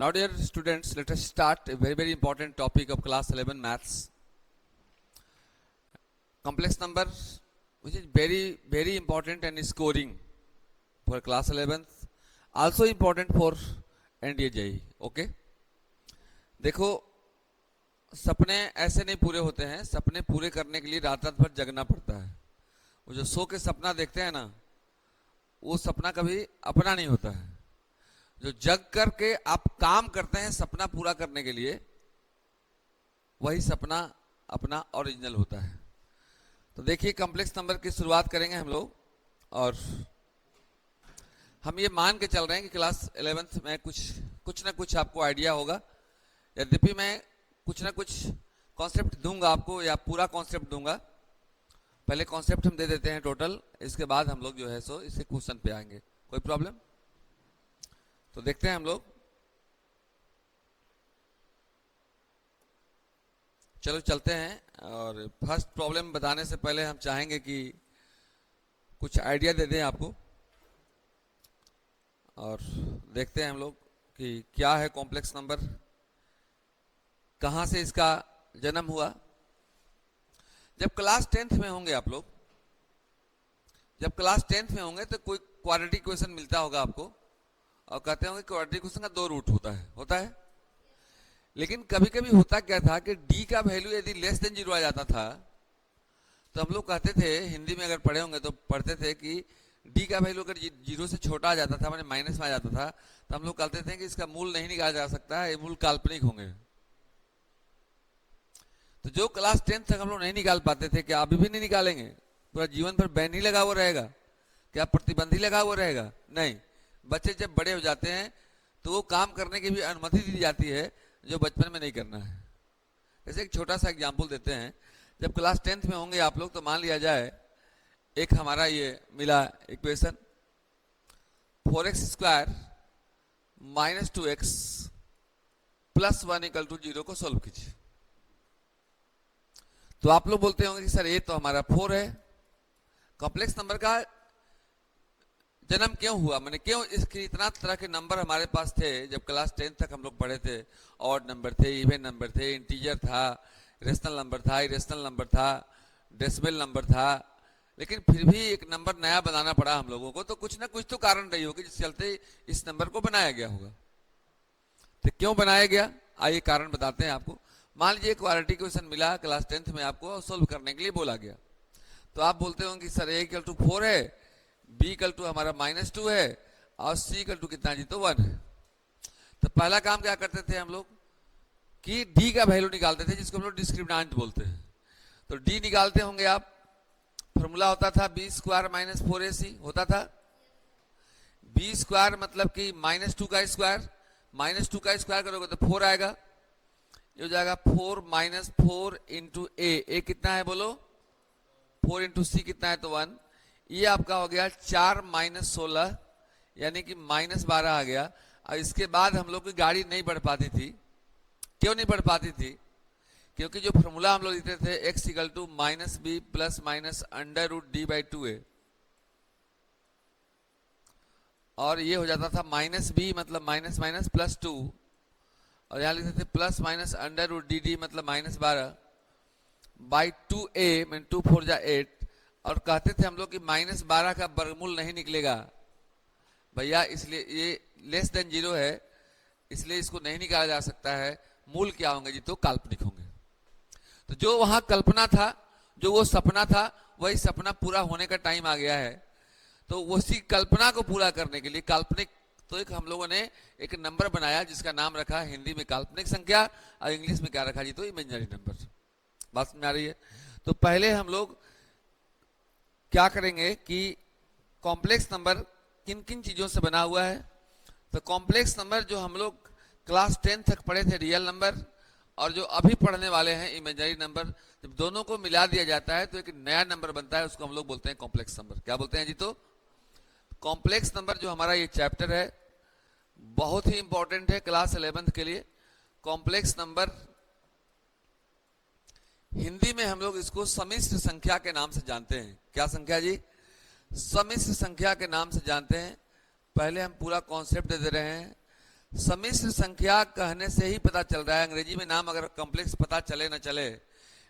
Now, dear students, let us start a very important topic of class 11 maths. Complex number, which is very important and scoring for class 11th. Also important for NDA JEE. Okay. देखो, सपने ऐसे नहीं पूरे होते हैं. सपने पूरे करने के लिए रात रात भर जगना पड़ता है. वो जो सो के सपना देखते हैं ना, वो सपना कभी अपना नहीं होता है. जो जग करके आप काम करते हैं सपना पूरा करने के लिए, वही सपना अपना ओरिजिनल होता है. तो देखिए, कॉम्प्लेक्स नंबर की शुरुआत करेंगे हम लोग. और हम ये मान के चल रहे हैं कि क्लास 11th में कुछ ना कुछ आपको आइडिया होगा. यद्यपि मैं कुछ ना कुछ कॉन्सेप्ट दूंगा आपको, या पूरा कॉन्सेप्ट दूंगा. पहले कॉन्सेप्ट हम दे देते हैं टोटल, इसके बाद हम लोग जो है सो इससे क्वेश्चन पे आएंगे. कोई प्रॉब्लम? तो देखते हैं हम लोग. चलो चलते हैं. और फर्स्ट प्रॉब्लम बताने से पहले हम चाहेंगे कि कुछ आइडिया दे दें आपको. और देखते हैं हम लोग कि क्या है कॉम्प्लेक्स नंबर, कहां से इसका जन्म हुआ. जब क्लास 10th में होंगे आप लोग, जब क्लास 10th में होंगे तो कोई क्वाड्रेटिक इक्वेशन मिलता होगा आपको, और कहते होंगे क्वाड्रेटिक इक्वेशन का 2 रूट होता है. लेकिन कभी कभी होता क्या था कि d का वैल्यू यदि लेस देन 0 आ जाता था, तो हम लोग कहते थे, हिंदी में अगर पढ़े होंगे तो पढ़ते थे कि d का वैल्यू अगर 0 से छोटा आ जाता था, माने माइनस में आ जाता था, तो हम लोग कहते थे कि इसका मूल नहीं निकाला जा सकता है, ये मूल काल्पनिक होंगे. तो जो क्लास 10th तक हम लोग नहीं निकाल पाते थे, क्या अभी भी नहीं निकालेंगे? पूरा जीवन भर बैन ही लगा हुआ रहेगा? क्या प्रतिबंध ही लगा हुआ रहेगा? नहीं. बच्चे जब बड़े हो जाते हैं तो वो काम करने की भी अनुमति दी जाती है जो बचपन में नहीं करना है. जैसे एक छोटा सा एग्जाम्पल देते हैं. जब क्लास 10th में होंगे आप लोग, तो मान लिया जाए एक हमारा ये मिला equation 4x square minus 2x plus 1 equal to 0 को सोल्व कीजिए. तो आप लोग बोलते होंगे कि सर ये तो हमारा 4 है. कॉम्प्लेक्स नंबर का जन्म क्यों हुआ, मैंने क्यों इसकी इतना तरह के नंबर हमारे पास थे जब क्लास 10th तक हम लोग पढ़े थे. ऑड नंबर थे, इवन नंबर थे, इंटीजर था, रेशनल नंबर था, इरेशनल नंबर था, डेसिमल नंबर था. लेकिन फिर भी एक नंबर नया बनाना पड़ा हम लोगों को. तो कुछ ना कुछ तो कारण रही होगी जिस चलते इस नंबर को बनाया गया होगा. तो क्यों बनाया गया, आइए कारण बताते हैं आपको. मान लीजिए क्वाड्रेटिक इक्वेशन मिला क्लास 10th में आपको, सोल्व करने के लिए बोला गया. तो आप बोलते होंगे कि सर a इक्वल टू 4 है, b इक्वल टू हमारा -2 है, और c इक्वल टू कितना जी, तो 1 है. तो पहला काम क्या करते थे हम लोग कि d का वैल्यू निकालते थे, जिसको हम लोग डिस्क्रिमिनेंट बोलते हैं. तो d निकालते होंगे आप, फॉर्मूला होता था b स्क्वायर माइनस 4ac होता था. b स्क्वायर मतलब कि -2 का स्क्वायर, -2 का स्क्वायर करोगे तो 4 आएगा. ये हो जाएगा 4 माइनस 4 इंटू ए कितना है बोलो, 4 इंटू सी कितना है, तो 1. ये आपका हो गया 4 माइनस 16 यानी कि -12 आ गया. और इसके बाद हम लोग की गाड़ी नहीं बढ़ पाती थी. क्यों नहीं बढ़ पाती थी? क्योंकि जो फॉर्मूला हम लोग लिखते थे x equal to minus B plus minus under root D by 2a, और ये हो जाता था माइनस बी मतलब माइनस माइनस प्लस 2, और यहाँ लिखते थे plus minus under root D D मतलब -12 बाई 2a मीन 2 4 जा 8. और कहते थे हम लोग कि -12 का वर्गमूल नहीं निकलेगा भैया, इसलिए ये लेस देन 0 है, इसलिए इसको नहीं निकाला जा सकता है. मूल क्या होंगे जी, तो काल्पनिक होंगे. तो जो वहां कल्पना था, जो वो सपना था, वही सपना पूरा होने का टाइम आ गया है. तो उसी कल्पना को पूरा करने के लिए काल्पनिक, तो एक हम लोगों ने एक नंबर बनाया जिसका नाम रखा हिंदी में काल्पनिक संख्या, और इंग्लिश में क्या रखा जी, तो इमेजिनरी नंबर. बात समझ आ रही है? तो पहले हम लोग क्या करेंगे कि कॉम्प्लेक्स नंबर किन किन चीजों से बना हुआ है. तो कॉम्प्लेक्स नंबर जो हम लोग क्लास 10 तक पढ़े थे रियल नंबर, और जो अभी पढ़ने वाले हैं इमेजिनरी नंबर, जब दोनों को मिला दिया जाता है तो एक नया नंबर बनता है, उसको हम लोग बोलते हैं कॉम्प्लेक्स नंबर. क्या बोलते हैं जी? तो कॉम्प्लेक्स नंबर जो हमारा ये चैप्टर है बहुत ही इंपॉर्टेंट है क्लास 11th के लिए. कॉम्प्लेक्स नंबर हिंदी में हम लोग इसको सम्मिश्र संख्या के नाम से जानते हैं. क्या संख्या जी? सम्मिश्र संख्या के नाम से जानते हैं. पहले हम पूरा कॉन्सेप्ट दे रहे हैं. सम्मिश्र संख्या कहने से ही पता चल रहा है, अंग्रेजी में नाम अगर कॉम्प्लेक्स पता चले न चले,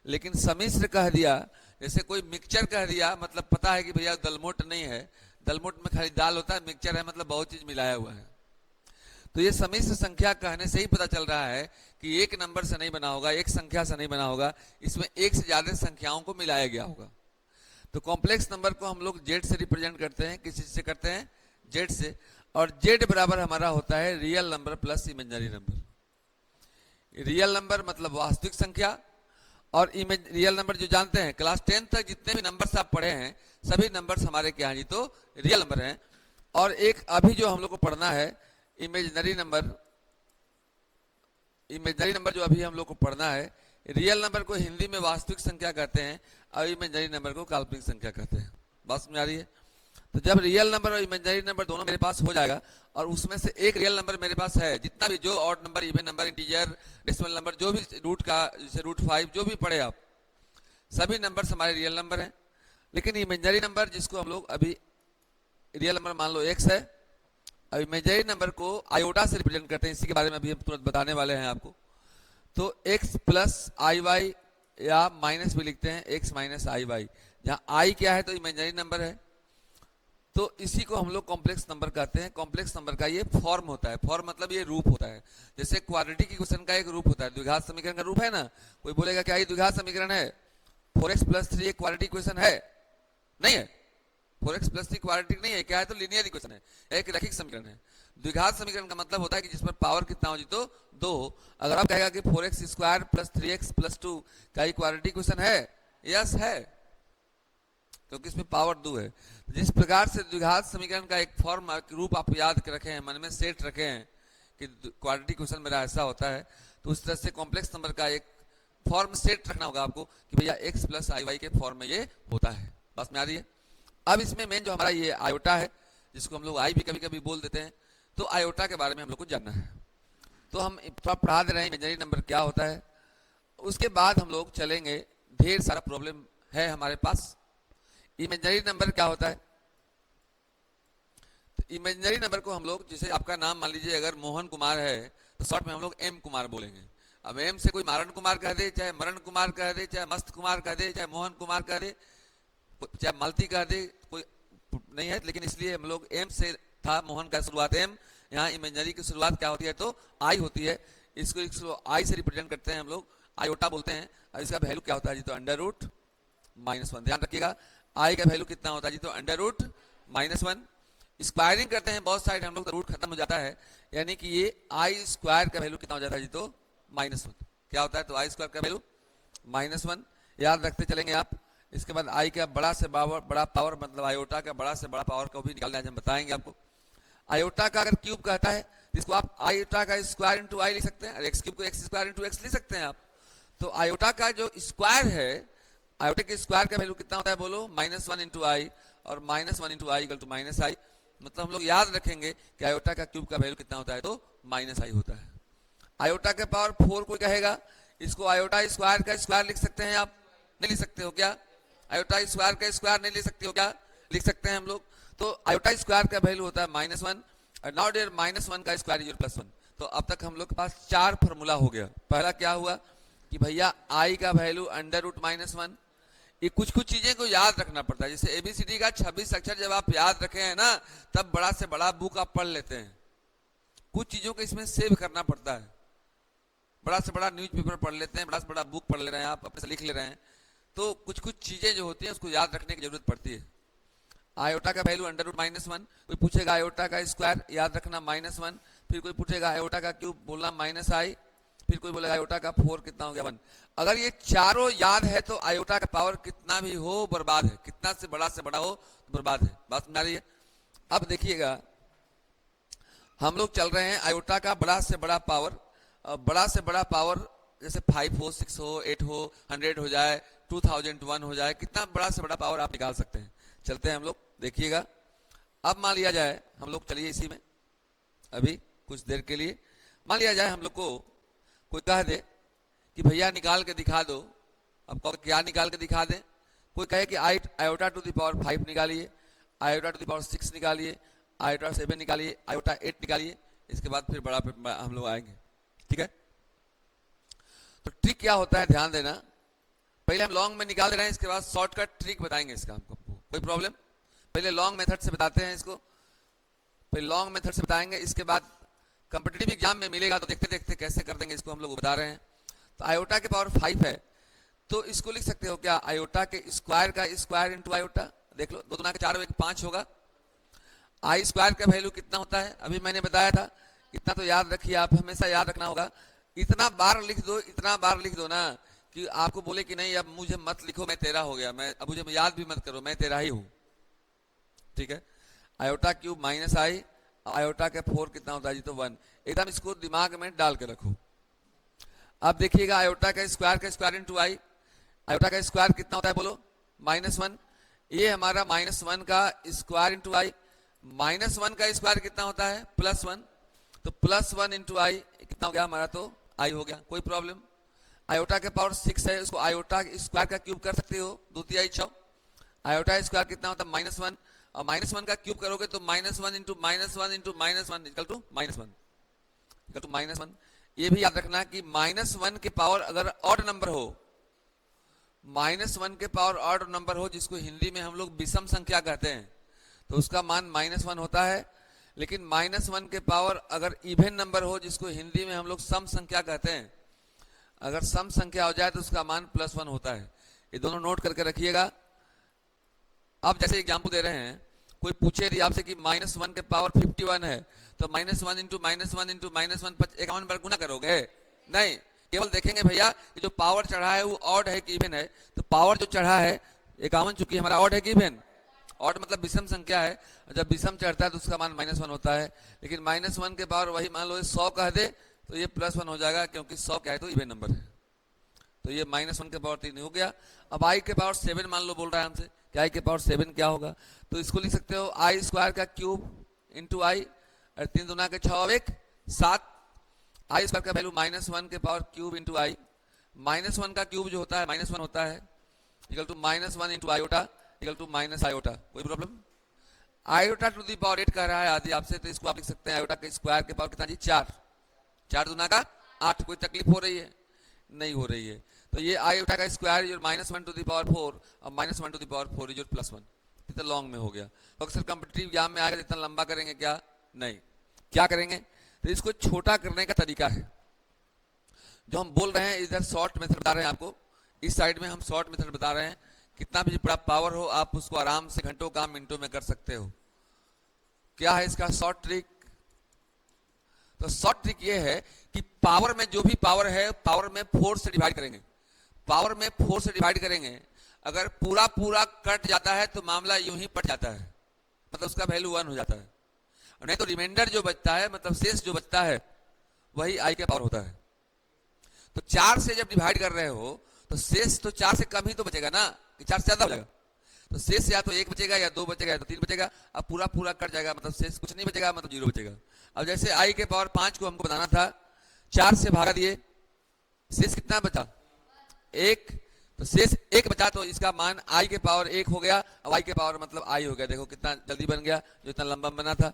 लेकिन सम्मिश्र कह दिया, जैसे कोई मिक्सचर कह दिया, मतलब पता है कि भैया दलमोट नहीं है, दलमोट में खाली दाल होता है, मिक्सचर है मतलब बहुत चीज मिलाया हुआ है। तो ये सम्मिश्र संख्या कहने से ही पता चल रहा है कि एक नंबर से नहीं बना होगा, एक संख्या से नहीं बना होगा, इसमें एक से ज्यादा संख्याओं को मिलाया गया होगा। तो कॉम्प्लेक्स नंबर को हम लोग जेड से रिप्रेजेंट करते हैं, किस चीज से करते हैं, जेड से, और जेड बराबर हमारा होता है real number plus imaginary number. Real number मतलब वास्तविक संख्या, और रियल नंबर जो जानते हैं, क्लास 10 तक जितने भी नंबर्स आप पढ़े हैं सभी नंबर्स हमारे क्या हैं जी, तो रियल नंबर हैं। और एक अभी जो हम लोग को पढ़ना है इमेजिनरी नंबर, इमेजिनरी नंबर जो अभी हम लोग को पढ़ना है, रियल नंबर को हिंदी में वास्तविक संख्या कहते हैं और इमेजिनरी नंबर को काल्पनिक संख्या कहते हैं। बात समझ आ रही है? तो जब रियल नंबर और इमेजिनरी नंबर दोनों मेरे पास हो जाएगा और उसमें से एक रियल नंबर मेरे पास है, जितना भी जो odd number, even number, integer, decimal number, जो भी रूट का, जैसे √5 जो भी पढ़े आप, सभी नंबर्स हमारे रियल नंबर हैं। लेकिन इमेजिनरी नंबर जिसको हम लोग अभी रियल नंबर मान लो x है, और इमेजिनरी नंबर को आयोटा से रिप्रेजेंट करते हैं, इसी के बारे में अभी हम तुरंत बताने वाले हैं आपको। तो x प्लस आई वाई या माइनस भी लिखते हैं, x माइनस आई वाई, जहाँ i क्या है तो इमेजिनरी नंबर है, तो इसी को हम लोग कॉम्प्लेक्स नंबर कहते हैं। कॉम्प्लेक्स नंबर का ये फॉर्म होता है, फॉर्म मतलब ये रूप होता है। जैसे क्वाड्रेटिक इक्वेशन का एक रूप होता है, द्विघात समीकरण का रूप है ना, कोई बोलेगा क्या ये द्विघात समीकरण है, 4x प्लस 3 एक क्वाड्रेटिक इक्वेशन है? नहीं है, 4x प्लस 3 क्वाड्रेटिक नहीं है, क्या है तो लीनियर इक्वेशन है, एक रैखिक समीकरण है। द्विघात समीकरण का मतलब होता है कि जिस पर पावर कितना हो जी, तो 2 हो। अगर आप कहेगा कि 4x square plus 3x plus 2 का ये क्वाड्रेटिक इक्वेशन है, यस है, क्योंकि इसमें पावर 2 है। जिस प्रकार से द्विघात समीकरण का एक फॉर्म रूप आप याद रखे हैं, मन में सेट रखे हैं कि क्वाड्रेटिक इक्वेशन मेरा ऐसा होता है, तो उस तरह से कॉम्प्लेक्स नंबर का एक फॉर्म सेट रखना होगा आपको कि भैया x प्लस आई वाई के फॉर्म में ये होता है। बस में आ रही है? अब इसमें मेन जो हमारा ये आयोटा है, जिसको हम लोग आई भी कभी कभी बोल देते हैं, तो आयोटा के बारे में हम लोग को जानना है। तो हम पढ़ा दे रहे हैं इमेजिनरी नंबर क्या होता है। उसके बाद हम लोग चलेंगे, ढेर सारा प्रॉब्लम है हमारे पास। इमेजिनरी नंबर क्या होता है? तो इमेजिनरी नंबर को हम लोग, जैसे आपका नाम मान लीजिए अगर मोहन कुमार है तो शॉर्ट में हम लोग एम कुमार बोलेंगे। अब एम से कोई मारण कुमार कह दे, चाहे मरण कुमार कह दे, चाहे मस्त कुमार कह दे, चाहे मोहन कुमार कह दे, चाहे मालती कह दे, कोई नहीं है, लेकिन इसलिए हम लोग एम से था, मोहन का शुरुआत एम, यहाँ इमेजिनरी की शुरुआत क्या होती है तो आई होती है। इसको आई से रिप्रेजेंट करते हैं हम लोग, आयोटा बोलते हैं। और इसका वैल्यू क्या होता है जी, तो √-1। ध्यान रखिएगा, आई का वैल्यू कितना होता है जी, तो √-1। स्क्वायरिंग करते हैं बहुत साइड हम लोग तो रूट खत्म हो जाता है, यानी कि ये आई स्क्वायर का वैल्यू कितना हो जाता है जी, तो -1। क्या होता है तो आई स्क्वायर का वैल्यू -1, याद रखते चलेंगे आप। इसके बाद आई का बड़ा से बड़ा पावर मतलब आयोटा का बड़ा से बड़ा पावर को भी निकालना है, हम बताएंगे आपको। आयोटा का अगर क्यूब कहता है इसको आप आयोटा का स्क्वायर इंटू आई लिख सकते हैं, और एक्स क्यूब को एक्स स्क्वायर इंटू एक्स लिख सकते हैं आप। तो आयोटा का जो स्क्वायर है, आयोटा के स्क्वायर का वैल्यू कितना होता है बोलो, -1 इंटू आई, और -1 into I equal to -i। मतलब हम लोग याद रखेंगे कि आयोटा का क्यूब का वैल्यू कितना होता है तो -i होता है। आयोटा के पावर 4 कोई कहेगा, इसको आयोटा स्क्वायर का स्क्वायर लिख सकते हैं आप? नहीं लिख सकते हो क्या? आयोटा स्क्वायर का स्क्वायर नहीं लिख सकते हो क्या? लिख सकते हैं हम लोग। तो आयोटा स्क्वायर का वैल्यू होता है -1, और नाउ डियर -1 का स्क्वायर इज +1। तो अब तक हम लोग के पास 4 फॉर्मूला हो गया। पहला क्या हुआ कि भैया आई का वैल्यू √-1। ये कुछ चीजें को याद रखना पड़ता है, जैसे ABCD का 26 अक्षर जब आप याद रखे हैं ना, तब बड़ा से बड़ा बुक आप पढ़ लेते हैं। कुछ चीजों को इसमें सेव करना पड़ता है, बड़ा से बड़ा न्यूज़पेपर पढ़ लेते हैं, बड़ा से बड़ा बुक पढ़ ले रहे हैं आप, अपने से लिख ले रहे हैं, तो कुछ चीजें जो होती हैं उसको याद रखने की जरूरत पड़ती है। आयोटा का वैल्यू √-1, कोई पूछेगा आयोटा का स्क्वायर, याद रखना -1, फिर कोई पूछेगा आयोटा का क्यूब, बोलना -i, फिर कोई बोलेगा आयोटा का 4 कितना हो गया 1। अगर ये चारों याद है तो आयोटा का पावर कितना भी हो बर्बाद है, कितना से बड़ा हो तो बर्बाद है। बात समझ आ रही है? अब देखिएगा, हम लोग चल रहे हैं आयोटा का बड़ा से बड़ा पावर। बड़ा से बड़ा पावर जैसे 5 हो, 6 हो, 8 हो, 100 हो जाए, 2001 हो जाए, कितना बड़ा से बड़ा पावर आप निकाल सकते हैं। चलते हैं हम लोग, देखिएगा। अब मान लिया जाए हम लोग, चलिए इसी में अभी कुछ देर के लिए मान लिया जाए हम लोग को कोई कह दे कि भैया निकाल के दिखा दो। अब क्या निकाल के दिखा दें? कोई कहे कि आयोटा टू द पावर 5 निकालिए, आयोटा टू द पावर 6 निकालिए, आयोटा 7 निकालिए, आयोटा 8 निकालिए, इसके बाद फिर बड़ा हम लोग आएंगे, ठीक है। तो ट्रिक क्या होता है ध्यान देना, पहले हम लॉन्ग में निकाल दे रहे हैं, इसके बाद शॉर्टकट ट्रिक बताएंगे इसका हमको, कोई प्रॉब्लम। पहले लॉन्ग मेथड से बताते हैं इसको, पहले लॉन्ग मेथड से बताएंगे, इसके बाद कॉम्पिटिटिव एग्जाम में मिलेगा तो देखते देखते कैसे कर देंगे इसको हम लोग बता रहे हैं। तो आयोटा के पावर 5 है, तो इसको लिख सकते हो क्या, आयोटा के स्क्वायर का स्क्वायर इंटू आयोटा। देख लो, 2 दूना के 4 और 1 5 होगा। आई स्क्वायर का वैल्यू कितना होता है, अभी मैंने बताया था, इतना तो याद रखिए, आप हमेशा याद रखना होगा। इतना बार लिख दो, इतना बार लिख दो ना कि आपको बोले कि नहीं अब मुझे मत लिखो, मैं तेरा हो गया, मैं अब मुझे याद भी मत करो, मैं तेरा ही हूं, ठीक है। आयोटा क्यूब माइनस आई, आयोटा के 4 कितना होता है जी, तो 1। एकदम इसको दिमाग में डाल के रखो। अब देखिएगा आयोटा का स्क्वायर इंटू आई, आयोटा का स्क्वायर कितना होता है बोलो, -1। ये हमारा -1 का स्क्वायर इंटू आई, -1 का स्क्वायर कितना होता है, +1। तो +1 इंटू आई कितना हो गया हमारा, तो आई हो गया, कोई प्रॉब्लम। आयोटा के पावर 6 है, उसको आयोटा स्क्वायर का क्यूब कर सकते हो, 2 तिहाई 6। आयोटा स्क्वायर कितना होता है, -1, और -1 का क्यूब करोगे तो -1 इंटू -1 इंटू -1 इक्वल टू -1। ये भी याद रखना कि -1 के पावर अगर ऑड नंबर हो, -1 के पावर ऑड नंबर हो, जिसको हिंदी में हम लोग विषम संख्या कहते हैं, तो उसका मान -1 होता है। लेकिन -1 के पावर अगर इवन नंबर हो, जिसको हिंदी में हम लोग सम संख्या कहते हैं, अगर सम संख्या हो जाए तो उसका मान +1 होता है। ये दोनों नोट करके रखिएगा। अब जैसे एग्जाम्पल दे रहे हैं, कोई पूछे यदि आपसे कि -1 के पावर 51 है, तो -1 इंटू -1 इंटू -1 51 बार गुना करोगे, नहीं, केवल देखेंगे भैया कि जो पावर चढ़ा है वो ऑड है कि इवन है। तो पावर जो चढ़ा है 51, चूंकि हमारा ऑड है कि इवन, ऑड मतलब विषम संख्या है, जब विषम चढ़ता है तो उसका मान -1 होता है। लेकिन -1 के पावर वही मान लो 100 कह दे तो ये +1 हो जाएगा, क्योंकि 100 क्या है तो इवन नंबर है। तो ये -1 के पावर 3 हो गया। अब आई के पावर 7 मान लो बोल रहा है हमसे, क्या आई के पावर 7 क्या होगा, तो इसको लिख सकते हो आई स्क्वायर का क्यूब इंटू आई, और 3 दूना के 6 और 1 7। आई स्क्वायर का वैल्यू -1 के पावर क्यूब इंटू आई, -1 का क्यूब जो होता है -1 होता है, equal to -1 into iota equal to minus iota, कोई problem. Iota to the power 8 कह रहा है आदि आपसे, तो इसको आप लिख सकते हैं आयोटा के स्क्वायर के पावर कितना जी, 4, 4 दूना का 8। कोई तकलीफ हो रही है, नहीं हो रही है। तो ये आयोटा का स्क्वायर जो -1 टू दी पावर 4 और -1 टू दी पावर 4 जो +1, इतना लॉन्ग में हो गया। तो अक्सर कॉम्पिटिटिव एग्जाम में आएगा, इतना लंबा करेंगे क्या, नहीं, क्या करेंगे, तो इसको छोटा करने का तरीका है जो हम बोल रहे हैं। इधर शॉर्ट मेथड बता रहे हैं आपको, इस साइड में हम शॉर्ट मेथड बता रहे हैं। कितना भी बड़ा पावर हो, आप उसको आराम से घंटों काम मिनटों में कर सकते हो। क्या है इसका शॉर्ट ट्रिक, तो शॉर्ट ट्रिक ये है कि पावर में जो भी पावर है, पावर में 4 से डिवाइड करेंगे, पावर में 4 से डिवाइड करेंगे। अगर पूरा पूरा कट जाता है तो मामला यूं ही पट जाता है, मतलब उसका वैल्यू 1 हो जाता है, नहीं तो रिमाइंडर जो बचता है, मतलब शेष जो बचता है, वही आई के पावर होता है। तो 4 से जब डिवाइड कर रहे हो तो शेष तो 4 से कम ही तो बचेगा ना, कि 4 से ज्यादा हो जाएगा। तो शेष या तो 1 बचेगा, या 2 बचेगा, या तो 3 बचेगा। अब पूरा पूरा कट जाएगा, मतलब शेष कुछ नहीं बचेगा, मतलब 0 बचेगा। अब जैसे आई के पावर 5 को हमको बताना था, 4 से भागा दिए, शेष कितना बचा, 1, तो शेष 1 बचा, तो इसका मान आई के पावर 1 हो गया। अब आई के पावर मतलब आई हो गया, देखो कितना जल्दी बन गया, जो इतना लंबा बना था।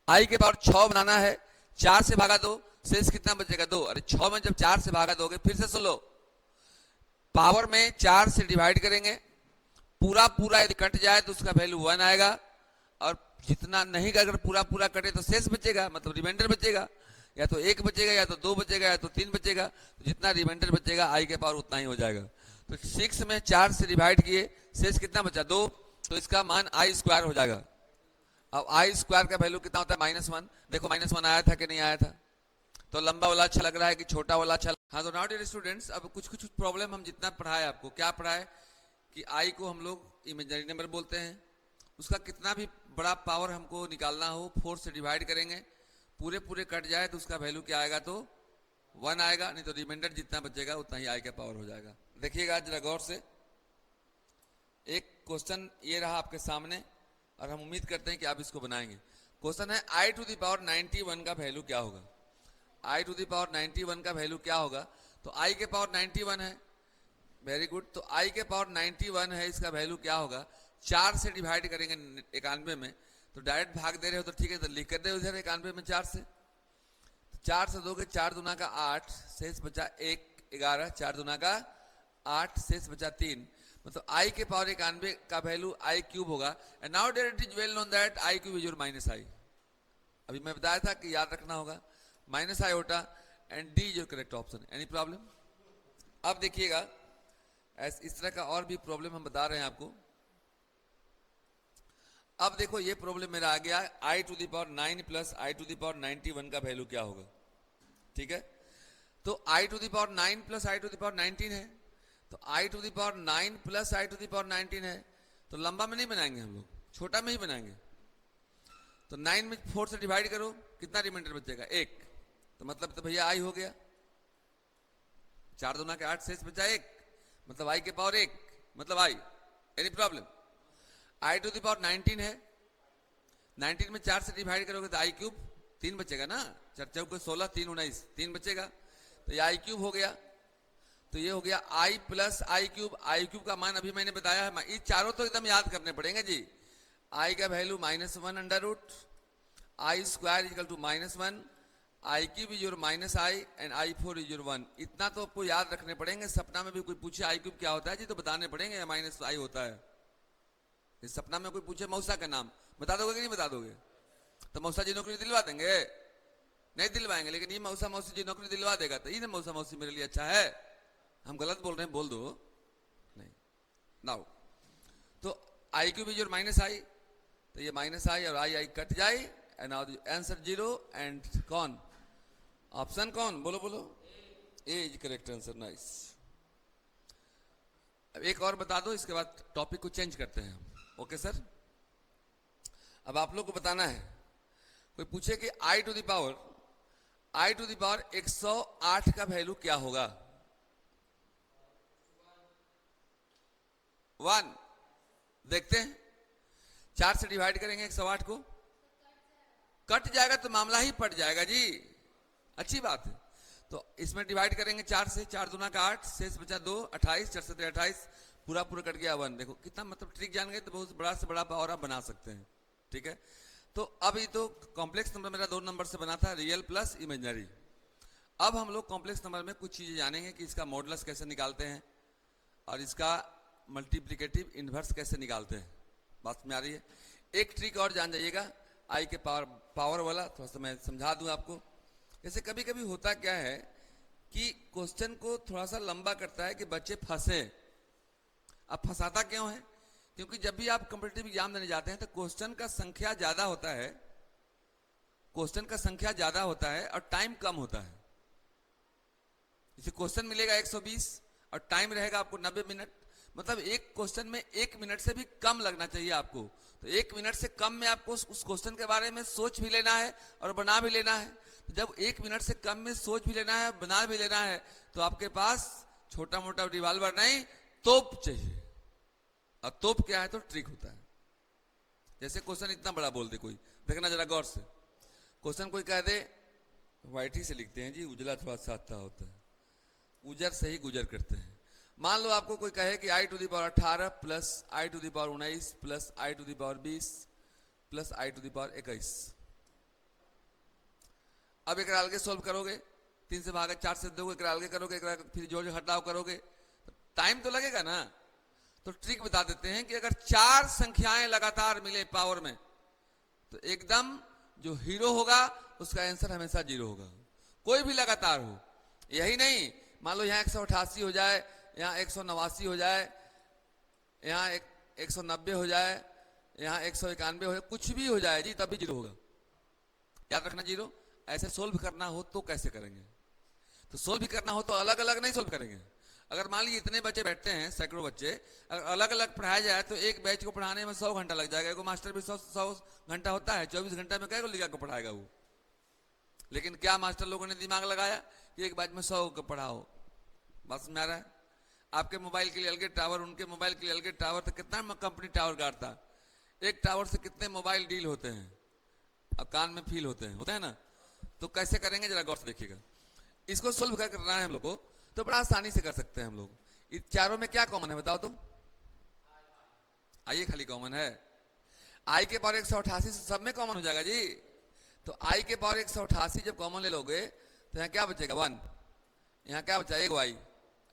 आई के पावर 6 बनाना है, 4 से भागा दो, शेष कितना बचेगा, 2। अरे 6 में जब 4 से भागा दोगे, फिर से सुन लो, पावर में 4 से डिवाइड करेंगे, पूरा पूरा यदि कट जाए तो उसका वैल्यू 1 आएगा, और जितना नहीं अगर पूरा पूरा कटे तो शेष बचेगा, मतलब रिमाइंडर बचेगा, या तो 1 बचेगा, या तो 2 बचेगा, या तो 3 बचेगा। तो जितना रिमाइंडर बचेगा आई के पावर उतना ही हो जाएगा। तो 6 में 4 से डिवाइड किए, शेष कितना बचा, 2, तो इसका मान आई स्क्वायर हो जाएगा। अब आई स्क्वायर का वैल्यू कितना होता है, -1। देखो -1 आया था कि नहीं आया था, तो लंबा वाला अच्छा लग रहा है कि छोटा वाला अच्छा। हाँ, तो नाउ डियर स्टूडेंट्स, अब कुछ कुछ प्रॉब्लम हम जितना पढ़ाए आपको, क्या पढ़ाए कि आई को हम लोग इमेजिनरी नंबर बोलते हैं, उसका कितना भी बड़ा पावर हमको निकालना हो, 4 से डिवाइड करेंगे, पूरे पूरे कट जाए तो उसका वैल्यू क्या आएगा, तो 1 आएगा, नहीं तो रिमाइंडर जितना बचेगा उतना ही आई का पावर हो जाएगा। देखिएगा जरा गौर से, एक क्वेश्चन ये रहा आपके सामने, और हम उम्मीद करते हैं कि आप इसको बनाएंगे। क्वेश्चन है आई टू द पावर 91 का वैल्यू क्या होगा। आई टू द पावर 91 का वैल्यू क्या होगा, तो आई के पावर 91 है, वेरी गुड। तो आई के पावर 91 है, इसका वैल्यू क्या होगा, 4 से डिवाइड करेंगे 91 में, तो डायरेक्ट भाग दे रहे हो तो ठीक है, तो लिख कर दे उधर 91 में 4 से। 4 से दोगे 4 दूना का 8, शेष बचा 1, 11, 4 दूना का 8, शेष बचा 3, मतलब i के पावर 91 का वैल्यू i क्यूब होगा। And now that it is well known that i cube is your minus i। अभी मैं बताया था कि याद रखना होगा माइनस i होता, and D is your correct option. Any problem? अब देखिएगा इस तरह का और भी प्रॉब्लम हम बता रहे हैं आपको। अब देखो ये प्रॉब्लम मेरा आ गया, i to the power 9 plus i to the power 91 का वैल्यू क्या होगा। ठीक है, तो i to the power 9 plus i to the power 19 है, तो i to the power 9 plus i to the power 19 है, तो लंबा में नहीं बनाएंगे हम लोग, छोटा में ही बनाएंगे। तो 9 में 4 से डिवाइड करो, कितना रिमाइंडर बचेगा? 1। तो मतलब तो भैया i हो गया, 4 दूना के 8, शेष बचा 1, मतलब i के पावर 1, मतलब i। Any problem? i to the power 19 है, 19 में 4 से डिवाइड करोगे तो i क्यूब 3 बचेगा ना, 4 चौके 16, 3 19, 3 बचेगा, तो ये i क्यूब हो गया। तो ये हो गया i plus i cube. i cube का मान अभी मैंने बताया है, ये चारों तो एकदम याद करने पड़ेंगे जी। i का value -1 under root i square equal to -1, i cube is your minus i and i4 is your 1। इतना तो आपको याद रखने पड़ेंगे। सपना में भी कोई पूछे i क्यूब क्या होता है जी, तो बताने पड़ेंगे माइनस i होता है। इस सपना में कोई पूछे मौसा का नाम, बता दोगे कि नहीं बता दोगे? तो मौसा जी नौकरी दिलवा देंगे? नहीं दिलवाएंगे, लेकिन ये मौसा मौसी जी नौकरी दिलवा देगा, तो ये ना मौसा मौसी मेरे लिए अच्छा है। हम गलत बोल रहे हैं, बोल दो नहीं। नाउ तो i cube is your minus i, तो ये माइनस i और i कट जाए, एंड नाउ आंसर 0 एंड कौन ऑप्शन, कौन बोलो बोलो, ए इज करेक्ट आंसर। नाइस। अब एक और बता दो, इसके बाद टॉपिक को चेंज करते हैं हम। ओके सर, अब आप लोग को बताना है, कोई पूछे कि i टू द पावर 108 का वैल्यू क्या होगा? 1। देखते हैं, 4 से डिवाइड करेंगे 108 को, कट जाएगा तो मामला ही पट जाएगा जी, अच्छी बात है। तो इसमें डिवाइड करेंगे 4 से, 4 दूना का 8, शेष बचा 2, 28, 4 से 28, पूरा पूरा कट गया 1। देखो कितना, मतलब ट्रिक जान गए तो बहुत बड़ा से बड़ा पावर आप बना सकते हैं। ठीक है, तो अब ये तो कॉम्प्लेक्स नंबर मेरा 2 नंबर से बना था, रियल प्लस इमेजिनरी। अब हम लोग कॉम्प्लेक्स नंबर में कुछ चीजें जानेंगे कि इसका मॉडुलस कैसे निकालते हैं और इसका मल्टीप्लिकेटिव इनवर्स कैसे निकालते हैं। बात में आ रही है? एक ट्रिक और जान जाइएगा i के पावर वाला, थोड़ा सा मैं समझा दूं आपको। जैसे कभी कभी होता क्या है कि क्वेश्चन को थोड़ा सा लंबा करता है कि बच्चे फंसे। अब फंसाता क्यों है? क्योंकि जब भी आप कॉम्पिटिटिव एग्जाम देने जाते हैं तो क्वेश्चन का संख्या ज्यादा होता है, क्वेश्चन का संख्या ज्यादा होता है और टाइम कम होता है। जैसे क्वेश्चन मिलेगा 120 और टाइम रहेगा आपको 90 मिनट, मतलब एक क्वेश्चन में 1 मिनट से भी कम लगना चाहिए आपको। तो 1 मिनट से कम में आपको उस क्वेश्चन के बारे में सोच भी लेना है और बना भी लेना है। तो जब 1 मिनट से कम में सोच भी लेना है, बना भी लेना है, तो आपके पास छोटा मोटा रिवॉल्वर नहीं, तोप चाहिए। और तोप क्या है? तो ट्रिक होता है। जैसे क्वेश्चन इतना बड़ा बोल दे कोई, देखना जरा गौर से, क्वेश्चन कोई कह दे, व्हाइट ही से लिखते हैं जी, उजला थोड़ा सा आता होता है, उजर से ही गुजर करते हैं। मान लो आपको कोई कहे कि i to the power 18 plus i to the power 19 plus i to the power 20 plus i to the power 21। अब एक अलगे सोल्व करोगे, 3 से भागा 4 से दोगे, एक अलगे करोगे, एक फिर जोड़ घटाव करोगे, तो टाइम तो लगेगा ना। तो ट्रिक बता देते हैं कि अगर 4 संख्याएं लगातार मिले पावर में, तो एकदम जो हीरो होगा उसका आंसर हमेशा 0 होगा, कोई भी लगातार हो। यही नहीं, मान लो यहाँ 188 हो जाए, यहाँ 189 हो जाए, यहाँ 190 हो जाए, यहाँ 191 हो जाए, कुछ भी हो जाए जी, तब भी 0 होगा। याद रखना 0। ऐसे सोल्व करना हो तो कैसे करेंगे? तो सोल्व भी करना हो तो अलग अलग नहीं सोल्व करेंगे। अगर मान लीजिए इतने बच्चे बैठते हैं, सैकड़ों बच्चे, अगर अलग अलग पढ़ाया जाए तो एक बैच को पढ़ाने में 100 घंटा लग जाएगा। एगो मास्टर भी 100 घंटा होता है, 24 घंटा में कै को लिखा को पढ़ाएगा वो। लेकिन क्या मास्टर लोगों ने दिमाग लगाया कि एक बैच में 100 को पढ़ाओ। बात समझ आ रहा है? आपके मोबाइल के लिए अलग टावर, उनके मोबाइल के लिए अलग टावर, तो कितना कंपनी टावर गाड़ता, एक टावर से कितने मोबाइल डील होते हैं, अब कान में फील होते हैं ना। तो कैसे करेंगे जरा गौर से देखिएगा। इसको सोल्व करना है हम लोग को, तो बड़ा आसानी से कर सकते हैं हम लोग। इस चारों में क्या कॉमन है बताओ तुम? आइए, खाली कॉमन है। आई के पावर 188 सब में कॉमन हो जाएगा जी। तो आई के पावर 188 जब कॉमन ले लोगे तो यहाँ क्या बचेगा 1, यहाँ क्या बचा एक वाई,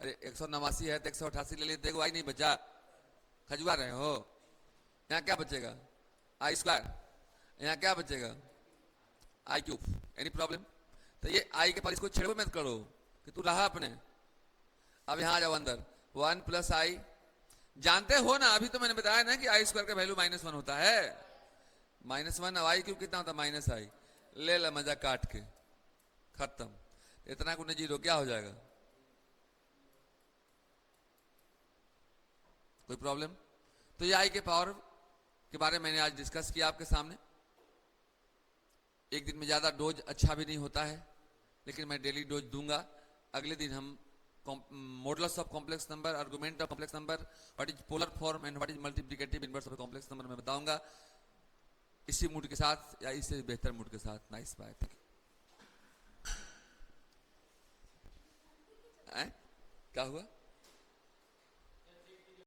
अरे 189 है तो 188 ले लेते, एक वाई नहीं बचा, खजुआ रहे हो। यहाँ क्या बचेगा आई स्क्वायर, यहाँ क्या बचेगा आई क्यूब। Any problem? तो ये आई के पावर इसको छेड़ो मत करो कि तू रहा अपने। अब यहाँ आ जाओ अंदर, 1 प्लस आई, जानते हो ना अभी तो मैंने बताया ना कि आई स्क्वायर का वैल्यू -1 होता है। -1 अब आई क्यूब कितना होता है माइनस आई, ले ला मजा काट के, खत्म। इतना गुने 0 क्या हो जाएगा? कोई प्रॉब्लम? तो ये आई के पावर के बारे में मैंने आज डिस्कस किया आपके सामने। एक दिन में ज्यादा डोज अच्छा भी नहीं होता है, लेकिन मैं डेली डोज दूंगा। अगले दिन हम modulus of complex number, argument of complex number, what is polar form and what is multiplicative inverse of complex number मैं बताऊंगा, इसी मूड के साथ या इससे बेहतर मूड के साथ। Nice bye, thank you. क्या हुआ?